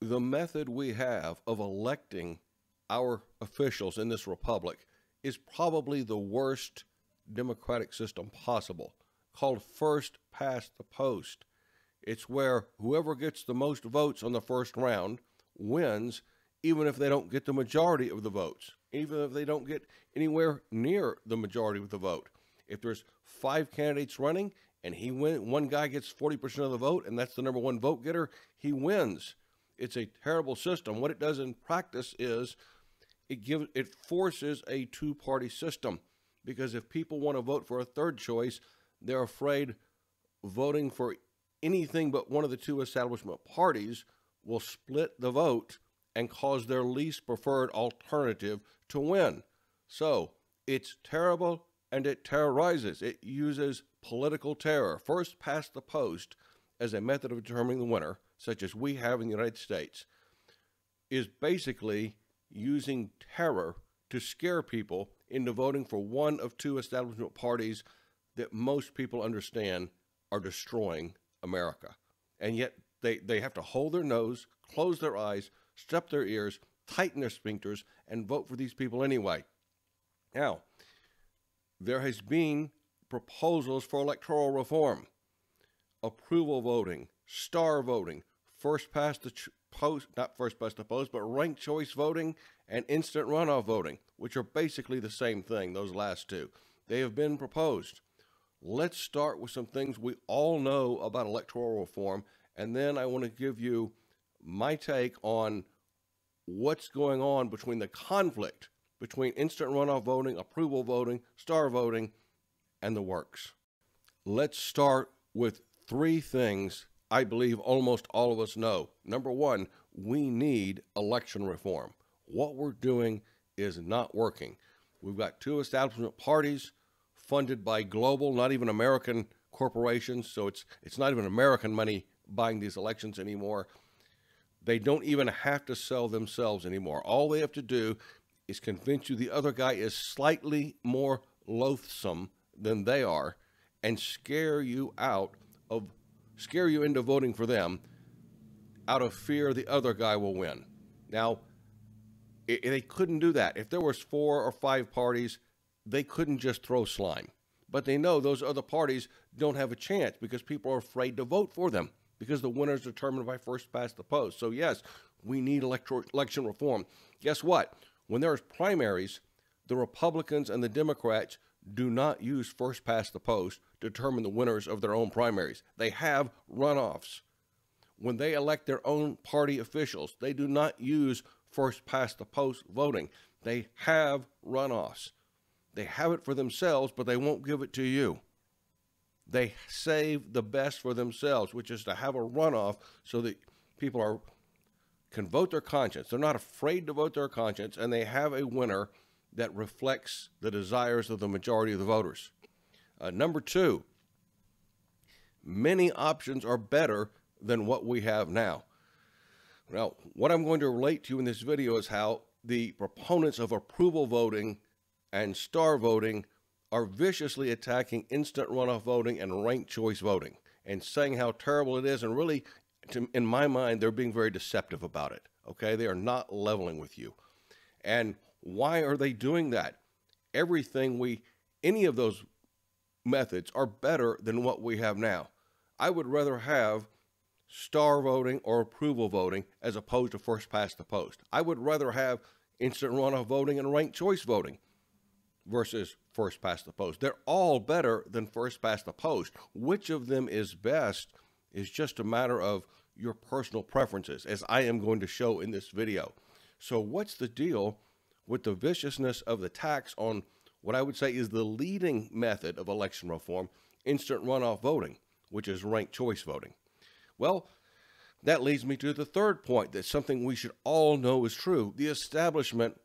The method we have of electing our officials in this republic is probably the worst democratic system possible, called first past the post. It's where whoever gets the most votes on the first round wins, even if they don't get the majority of the votes, even if they don't get anywhere near the majority of the vote. If there's 5 candidates running and one guy gets 40% of the vote and that's the number one vote getter, he wins. It's a terrible system. What it does in practice is it forces a two-party system, because if people want to vote for a third choice, they're afraid voting for anything but one of the two establishment parties will split the vote and cause their least preferred alternative to win. So it's terrible, and it terrorizes. It uses political terror, first past the post, as a method of determining the winner, such as we have in the United States, is basically using terror to scare people into voting for one of two establishment parties that most people understand are destroying America. And yet they have to hold their nose, close their eyes, stop their ears, tighten their sphincters, and vote for these people anyway. Now, there has been proposals for electoral reform, approval voting, star voting, first past the post, not first past the post, but ranked choice voting and instant runoff voting, which are basically the same thing, those last two. They have been proposed. Let's start with some things we all know about electoral reform, and then I want to give you my take on what's going on between the conflict between instant runoff voting, approval voting, star voting, and the works. Let's start with 3 things I believe almost all of us know. Number 1, we need election reform. What we're doing is not working. We've got 2 establishment parties funded by global, not even American corporations, so it's not even American money buying these elections anymore. They don't even have to sell themselves anymore. All they have to do is convince you the other guy is slightly more loathsome than they are and scare you into voting for them out of fear the other guy will win. Now, they couldn't do that. If there was 4 or 5 parties, they couldn't just throw slime. But they know those other parties don't have a chance because people are afraid to vote for them because the winner is determined by first past the post. So yes, we need election reform. Guess what? When there's primaries, the Republicans and the Democrats do not use first past the post to determine the winners of their own primaries. They have runoffs. When they elect their own party officials, they do not use first past the post voting. They have runoffs. They have it for themselves, but they won't give it to you. They save the best for themselves, which is to have a runoff so that people can vote their conscience. They're not afraid to vote their conscience, and they have a winner that reflects the desires of the majority of the voters. Number 2, many options are better than what we have now. Now, what I'm going to relate to you in this video is how the proponents of approval voting and star voting are viciously attacking instant runoff voting and ranked choice voting and saying how terrible it is, and really, in my mind, they're being very deceptive about it, okay? They are not leveling with you. And why are they doing that? Any of those methods are better than what we have now. I would rather have star voting or approval voting as opposed to first past the post. I would rather have instant runoff voting and ranked choice voting versus first past the post. They're all better than first past the post. Which of them is best is just a matter of your personal preferences, as I am going to show in this video. So what's the deal with the viciousness of the tax on what I would say is the leading method of election reform, instant runoff voting, which is ranked choice voting? Well, that leads me to the third point, that's something we should all know is true. The establishment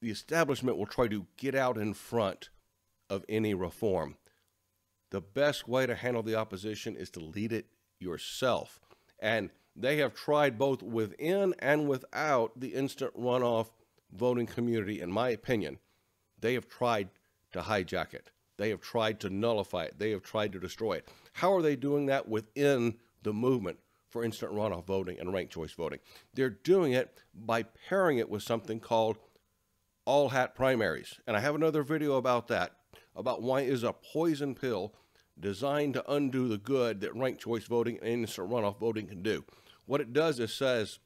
will try to get out in front of any reform. The best way to handle the opposition is to lead it yourself. And they have tried both within and without the instant runoff voting community, in my opinion. They have tried to hijack it. They have tried to nullify it. They have tried to destroy it. How are they doing that within the movement? for instant runoff voting and ranked choice voting. They're doing it by pairing it with something called all-hat primaries. And I have another video about that, about why it is a poison pill designed to undo the good that ranked choice voting and instant runoff voting can do. What it does is says,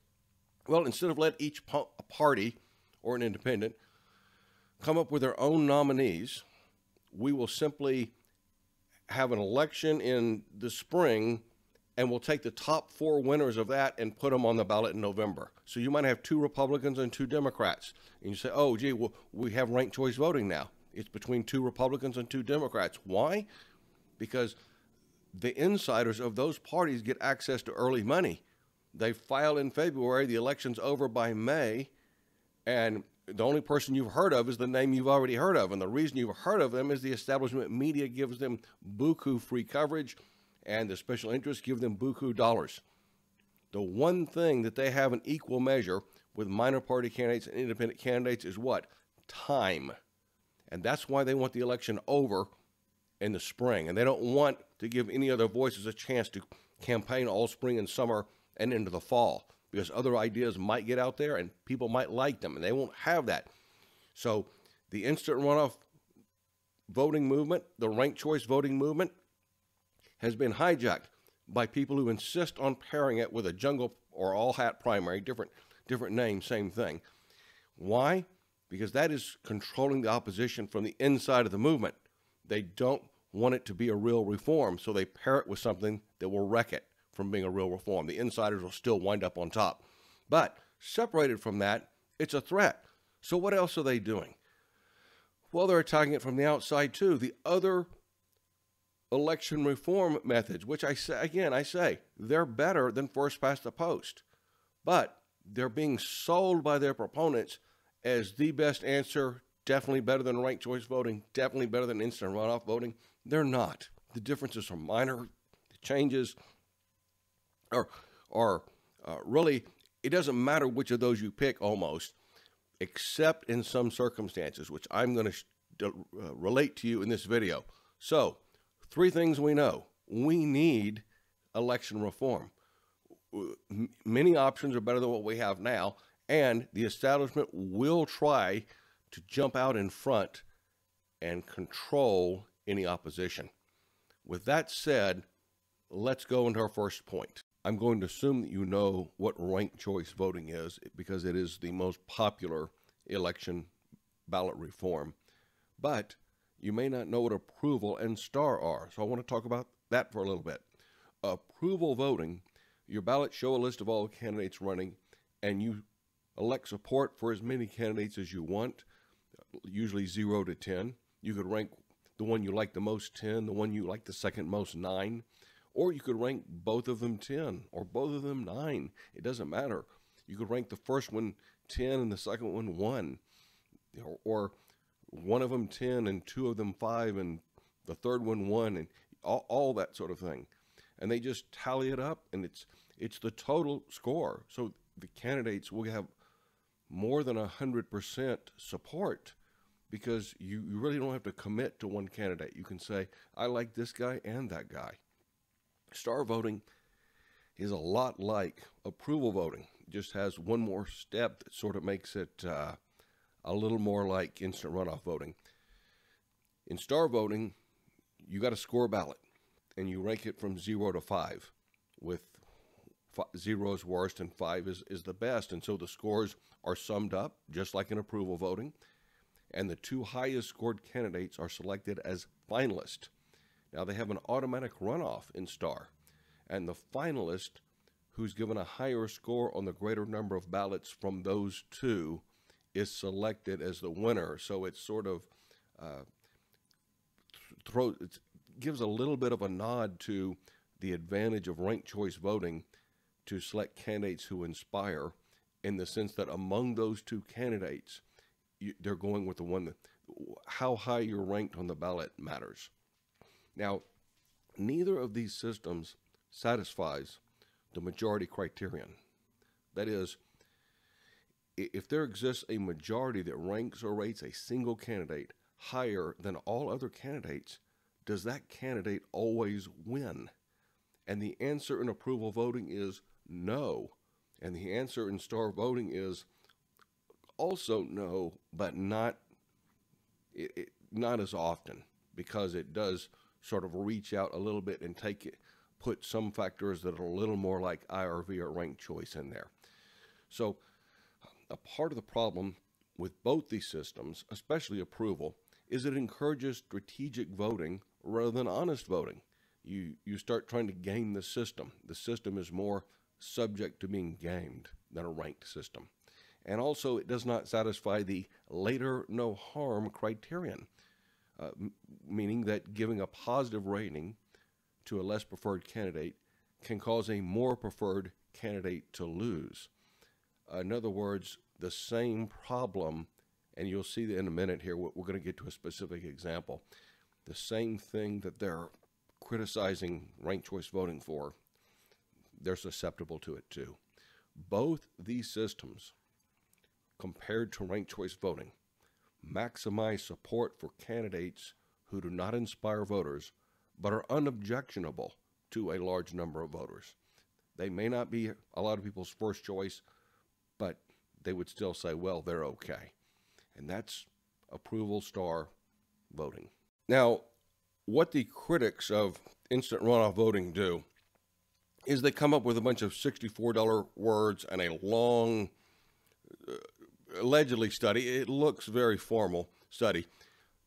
well, instead of let each party or an independent come up with their own nominees, we will simply have an election in the spring, and we'll take the top 4 winners of that and put them on the ballot in November. So you might have 2 Republicans and 2 Democrats. And you say, oh, gee, well, we have ranked choice voting now. It's between 2 Republicans and 2 Democrats. Why? Because the insiders of those parties get access to early money. They file in February, the election's over by May, and the only person you've heard of is the name you've already heard of. And the reason you've heard of them is the establishment media gives them buku free coverage, and the special interests give them buku dollars. The one thing that they have an equal measure with minor party candidates and independent candidates is what? Time. And that's why they want the election over in the spring. And they don't want to give any other voices a chance to campaign all spring and summer and into the fall, because other ideas might get out there and people might like them, and they won't have that. So the instant runoff voting movement, the ranked choice voting movement, has been hijacked by people who insist on pairing it with a jungle or all-hat primary, different name, same thing. Why? Because that is controlling the opposition from the inside of the movement. They don't want it to be a real reform, so they pair it with something that will wreck it from being a real reform. The insiders will still wind up on top. But separated from that, it's a threat. So what else are they doing? Well, they're attacking it from the outside too. The other election reform methods, which I say, they're better than first past the post. But they're being sold by their proponents as the best answer, definitely better than ranked choice voting, definitely better than instant runoff voting. They're not. The differences are minor. The changes are really, it doesn't matter which of those you pick almost, except in some circumstances, which I'm going to relate to you in this video. So, 3 things we know. We need election reform. Many options are better than what we have now, and the establishment will try to jump out in front and control any opposition. With that said, let's go into our first point. I'm going to assume that you know what ranked choice voting is, because it is the most popular election ballot reform. But you may not know what approval and star are, so I want to talk about that for a little bit. Approval voting, your ballots show a list of all the candidates running, and you elect support for as many candidates as you want, usually 0 to 10. You could rank the one you like the most 10, the one you like the second most 9. Or you could rank both of them 10 or both of them 9. It doesn't matter. You could rank the first one 10 and the second one 1. Or one of them 10 and 2 of them 5 and the third one 1, and all that sort of thing. And they just tally it up, and it's the total score. So the candidates will have more than 100% support, because you really don't have to commit to one candidate. You can say, I like this guy and that guy. Star voting is a lot like approval voting. It just has one more step that sort of makes it a little more like instant runoff voting. In star voting, you got to score a ballot, and you rank it from 0 to 5, with 0 is worst and 5 is the best. And so the scores are summed up, just like in approval voting, and the 2 highest scored candidates are selected as finalists. Now, they have an automatic runoff in star, and the finalist who's given a higher score on the greater number of ballots from those 2 is selected as the winner. So it sort of it gives a little bit of a nod to the advantage of ranked choice voting to select candidates who inspire, in the sense that among those 2 candidates, they're going with the one that, how high you're ranked on the ballot matters. Now, neither of these systems satisfies the majority criterion. That is, if there exists a majority that ranks or rates a single candidate higher than all other candidates, does that candidate always win? And the answer in approval voting is no. And the answer in star voting is also no, but not as often, because it does sort of reach out a little bit and put some factors that are a little more like IRV or ranked choice in there. So a part of the problem with both these systems, especially approval, is it encourages strategic voting rather than honest voting. You start trying to game the system. The system is more subject to being gamed than a ranked system. And also, it does not satisfy the later no harm criterion, meaning that giving a positive rating to a less preferred candidate can cause a more preferred candidate to lose. In other words, the same problem, and you'll see that in a minute here, we're going to get to a specific example. The same thing that they're criticizing ranked choice voting for, they're susceptible to it too. Both these systems, compared to ranked choice voting, maximize support for candidates who do not inspire voters, but are unobjectionable to a large number of voters. They may not be a lot of people's first choice, but they would still say, well, they're okay. And that's approval star voting. Now, what the critics of instant runoff voting do is they come up with a bunch of $64 words and a long, allegedly study. It looks very formal study.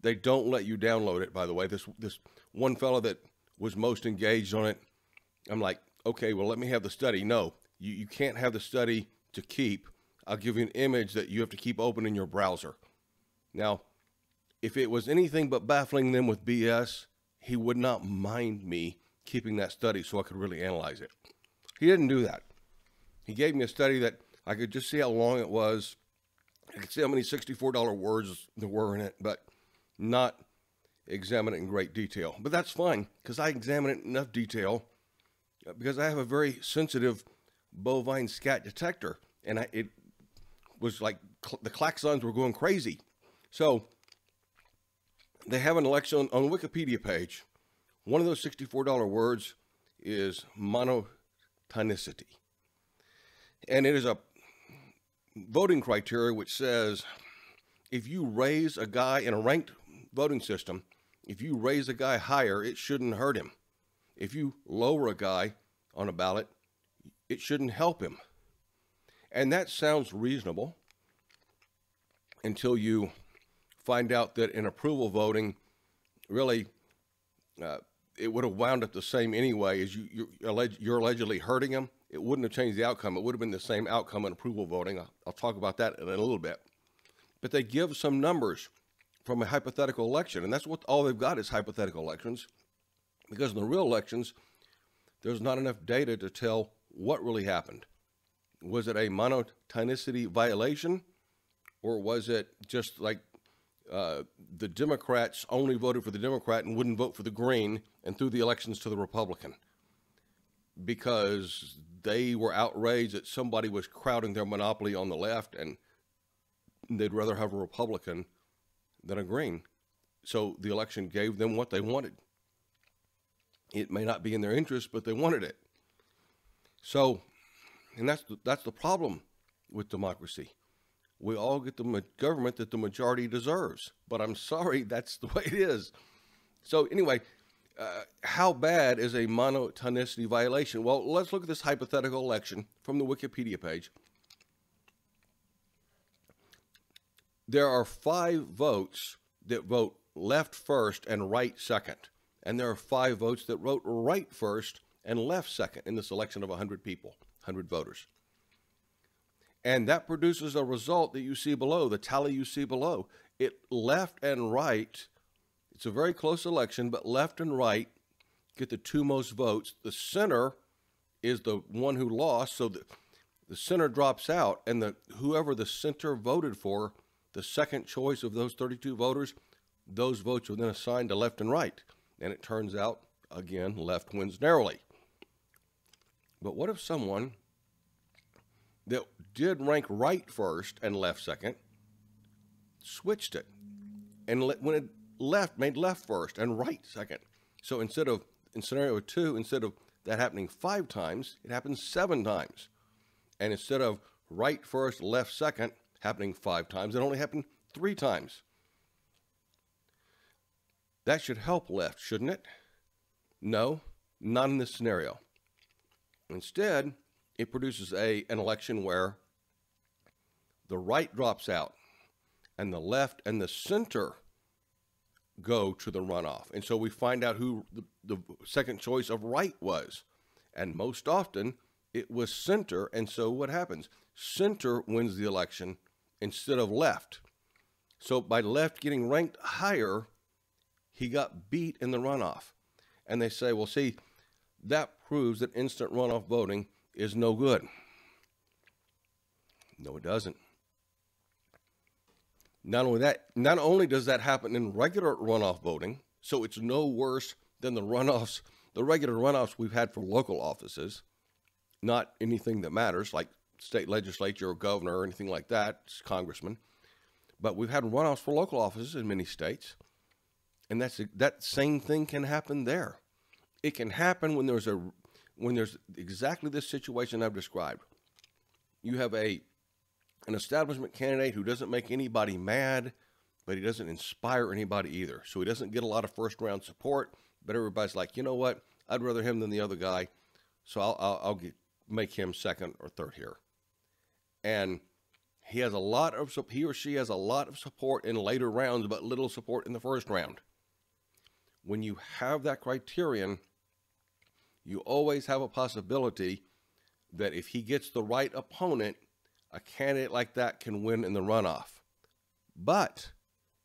They don't let you download it, by the way. This one fellow that was most engaged on it, I'm like, okay, well, let me have the study. No, you can't have the study to keep. I'll give you an image that you have to keep open in your browser. Now, if it was anything but baffling them with BS, he would not mind me keeping that study so I could really analyze it. He didn't do that. He gave me a study that I could just see how long it was. I could see how many $64 words there were in it, but not examine it in great detail. But that's fine, because I examine it in enough detail because I have a very sensitive bovine scat detector, and it was like the klaxons were going crazy. So they have an election on the Wikipedia page. One of those $64 words is monotonicity. And it is a voting criteria which says if you raise a guy in a ranked voting system, if you raise a guy higher, it shouldn't hurt him. If you lower a guy on a ballot, it shouldn't help him. And that sounds reasonable until you find out that in approval voting, really, it would have wound up the same anyway. As you're allegedly hurting him, it wouldn't have changed the outcome. It would have been the same outcome in approval voting. I'll talk about that in a little bit. But they give some numbers from a hypothetical election, and that's what all they've got is hypothetical elections, because in the real elections, there's not enough data to tell what really happened. Was it a monotonicity violation, or was it just like the Democrats only voted for the Democrat and wouldn't vote for the Green and threw the elections to the Republican because they were outraged that somebody was crowding their monopoly on the left and they'd rather have a Republican than a Green. So the election gave them what they wanted. It may not be in their interest, but they wanted it. So, and that's the problem with democracy. We all get the government that the majority deserves, but I'm sorry, that's the way it is. So anyway, how bad is a monotonicity violation? Well, let's look at this hypothetical election from the Wikipedia page. There are 5 votes that vote left first and right second, and there are 5 votes that vote right first and left second in this election of 100 people, 100 voters. And that produces a result that you see below, the tally you see below. It left and right, it's a very close election, but left and right get the 2 most votes. The center is the one who lost, so the center drops out, and whoever the center voted for, the second choice of those 32 voters, those votes are then assigned to left and right. And it turns out, again, left wins narrowly. But what if someone that did rank right first and left second switched it, and when it made left first and right second? So in scenario 2, instead of that happening 5 times, it happens 7 times. And instead of right first, left second, happening 5 times, it only happened 3 times. That should help left, shouldn't it? No, not in this scenario. Instead, it produces an election where the right drops out and the left and the center go to the runoff. And so we find out who the second choice of right was. And most often, it was center. And so what happens? Center wins the election instead of left. So by left getting ranked higher, he got beat in the runoff. And they say, well, see, that proves that instant runoff voting is no good. No, it doesn't. Not only does that happen in regular runoff voting, so it's no worse than the regular runoffs we've had for local offices, not anything that matters, like state legislature or governor or anything like that, congressman. But we've had runoffs for local offices in many states, and that same thing can happen there. It can happen when there's exactly this situation I've described. You have an establishment candidate who doesn't make anybody mad, but he doesn't inspire anybody either. So he doesn't get a lot of first-round support, but everybody's like, you know what? I'd rather him than the other guy, so I'll make him second or third here. And he or she has a lot of support in later rounds, but little support in the first round. When you have that criterion, you always have a possibility that if he gets the right opponent, a candidate like that can win in the runoff. But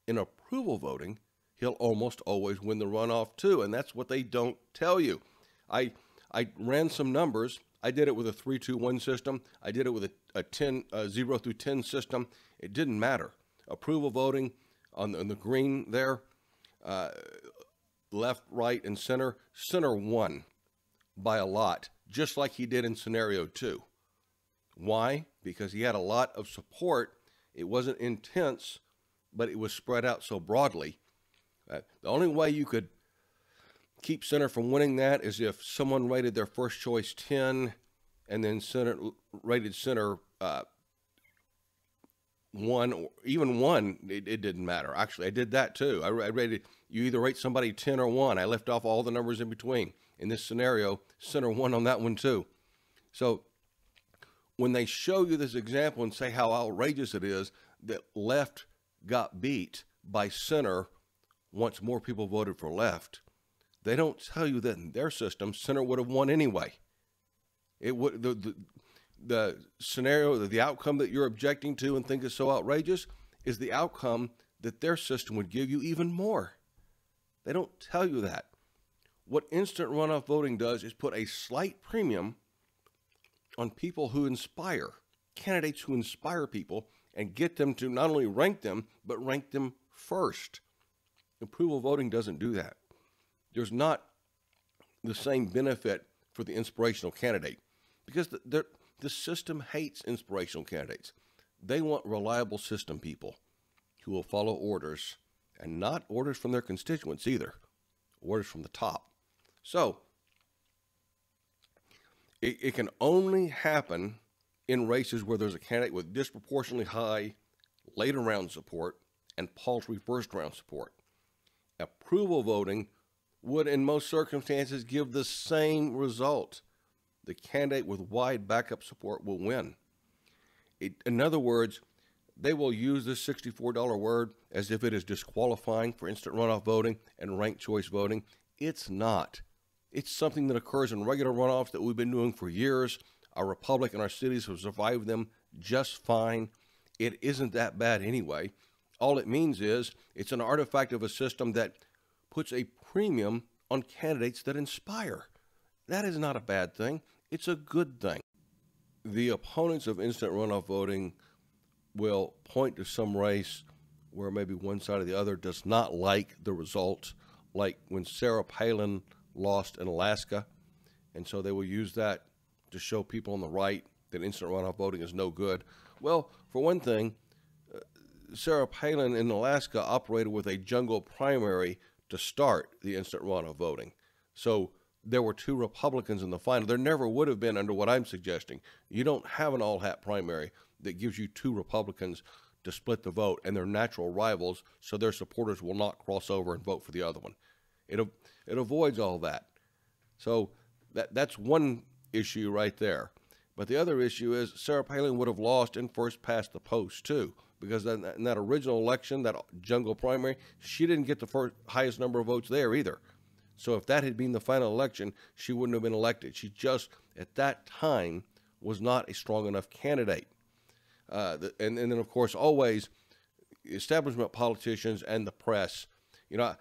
in approval voting, he'll almost always win the runoff too, and that's what they don't tell you. I ran some numbers. I did it with a 3-2-1 system. I did it with a 0 through 10 system. It didn't matter. Approval voting on the green there, left, right, and center. Center won by a lot, just like he did in scenario 2. Why? Because he had a lot of support. It wasn't intense, but it was spread out so broadly. The only way you could keep center from winning that is if someone rated their first choice 10 and then center rated center 1 or even 1. It didn't matter. Actually, I did that too. I rated, you either rate somebody 10 or 1. I left off all the numbers in between. In this scenario, center 1 on that one too. So when they show you this example and say how outrageous it is that left got beat by center once more people voted for left, they don't tell you that in their system, center would have won anyway. It would, the scenario, the outcome that you're objecting to and think is so outrageous is the outcome that their system would give you even more. They don't tell you that. What instant runoff voting does is put a slight premium on people who inspire, candidates who inspire people and get them to not only rank them, but rank them first. Approval voting doesn't do that. There's not the same benefit for the inspirational candidate because the system hates inspirational candidates. They want reliable system people who will follow orders, and not orders from their constituents either, orders from the top. So it can only happen in races where there's a candidate with disproportionately high later round support and paltry first round support. Approval voting would in most circumstances give the same result. The candidate with wide backup support will win. In other words, they will use this $64 word as if it is disqualifying for instant runoff voting and ranked choice voting. It's not. It's something that occurs in regular runoffs that we've been doing for years. Our republic and our cities have survived them just fine. It isn't that bad anyway. All it means is it's an artifact of a system that puts a premium on candidates that inspire. That is not a bad thing. It's a good thing. The opponents of instant runoff voting will point to some race where maybe one side or the other does not like the result, like when Sarah Palin lost in Alaska, and so they will use that to show people on the right that instant runoff voting is no good. Well, for one thing, Sarah Palin in Alaska operated with a jungle primary to start the instant runoff voting. So there were 2 Republicans in the final. There never would have been under what I'm suggesting. You don't have an all-hat primary that gives you 2 Republicans to split the vote, and they're natural rivals, so their supporters will not cross over and vote for the other one. It avoids all that. So that's one issue right there. But the other issue is Sarah Palin would have lost in first past the post too, because in that original election, that jungle primary, she didn't get the highest number of votes there either. So if that had been the final election, she wouldn't have been elected. She just, at that time, was not a strong enough candidate. And then, of course, always establishment politicians and the press. You know,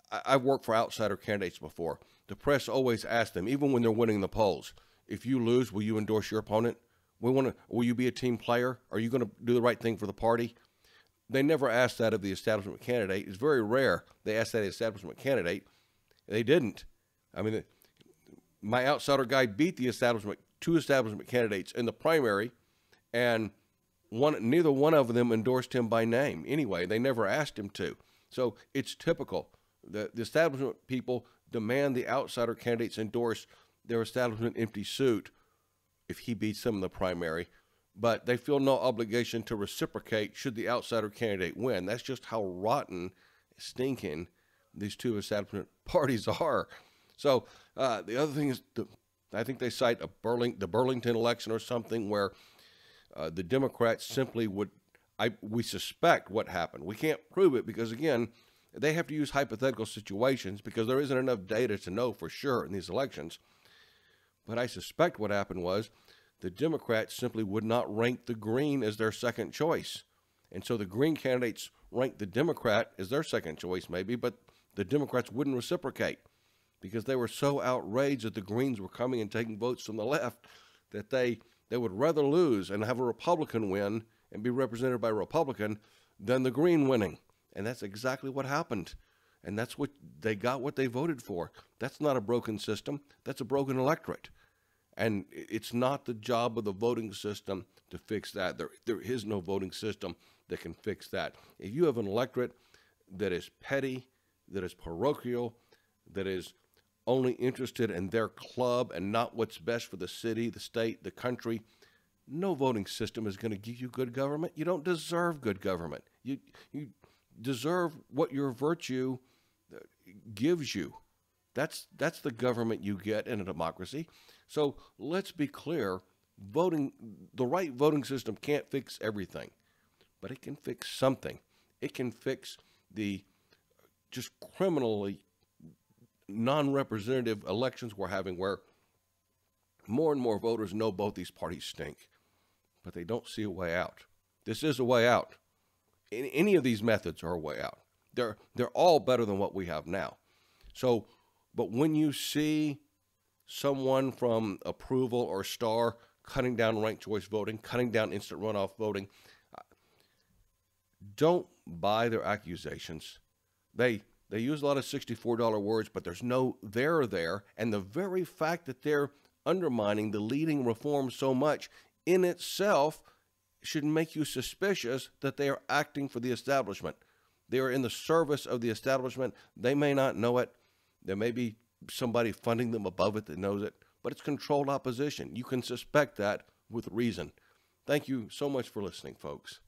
I've worked for outsider candidates before. The press always asks them, even when they're winning the polls, if you lose, will you endorse your opponent? Will you be a team player? Are you going to do the right thing for the party? They never ask that of the establishment candidate. It's very rare they ask that of the establishment candidate. They didn't. I mean, my outsider guy beat the two establishment candidates in the primary, and neither one of them endorsed him by name. Anyway, they never asked him to. So it's typical. The establishment people demand the outsider candidates endorse their establishment empty suit if he beats them in the primary, but they feel no obligation to reciprocate should the outsider candidate win. That's just how rotten, stinking these 2 establishment parties are. So the other thing is, I think they cite the Burlington election or something where the Democrats simply we suspect what happened. We can't prove it because, again, they have to use hypothetical situations because there isn't enough data to know for sure in these elections. But I suspect what happened was the Democrats simply would not rank the Green as their second choice. And so the Green candidates ranked the Democrat as their second choice maybe, but the Democrats wouldn't reciprocate because they were so outraged that the Greens were coming and taking votes from the left that they would rather lose and have a Republican win and be represented by a Republican than the Green winning. And that's exactly what happened. And that's what they got, what they voted for. That's not a broken system. That's a broken electorate. And it's not the job of the voting system to fix that. There is no voting system that can fix that. If you have an electorate that is petty, that is parochial, that is only interested in their club and not what's best for the city, the state, the country, no voting system is going to give you good government. You don't deserve good government. You deserve what your virtue gives you. That's the government you get in a democracy. So let's be clear, the right voting system can't fix everything, but it can fix something. It can fix the just criminally non-representative elections we're having where more and more voters know both these parties stink, but they don't see a way out. This is a way out. Any of these methods are a way out. They're all better than what we have now. So, but when you see someone from Approval or Star cutting down ranked choice voting, cutting down instant runoff voting, don't buy their accusations. They use a lot of $64 words, but there's no there, and the very fact that they're undermining the leading reforms so much in itself should make you suspicious that they are acting for the establishment. They are in the service of the establishment. They may not know it. There may be somebody funding them above it that knows it, but it's controlled opposition. You can suspect that with reason. Thank you so much for listening, folks.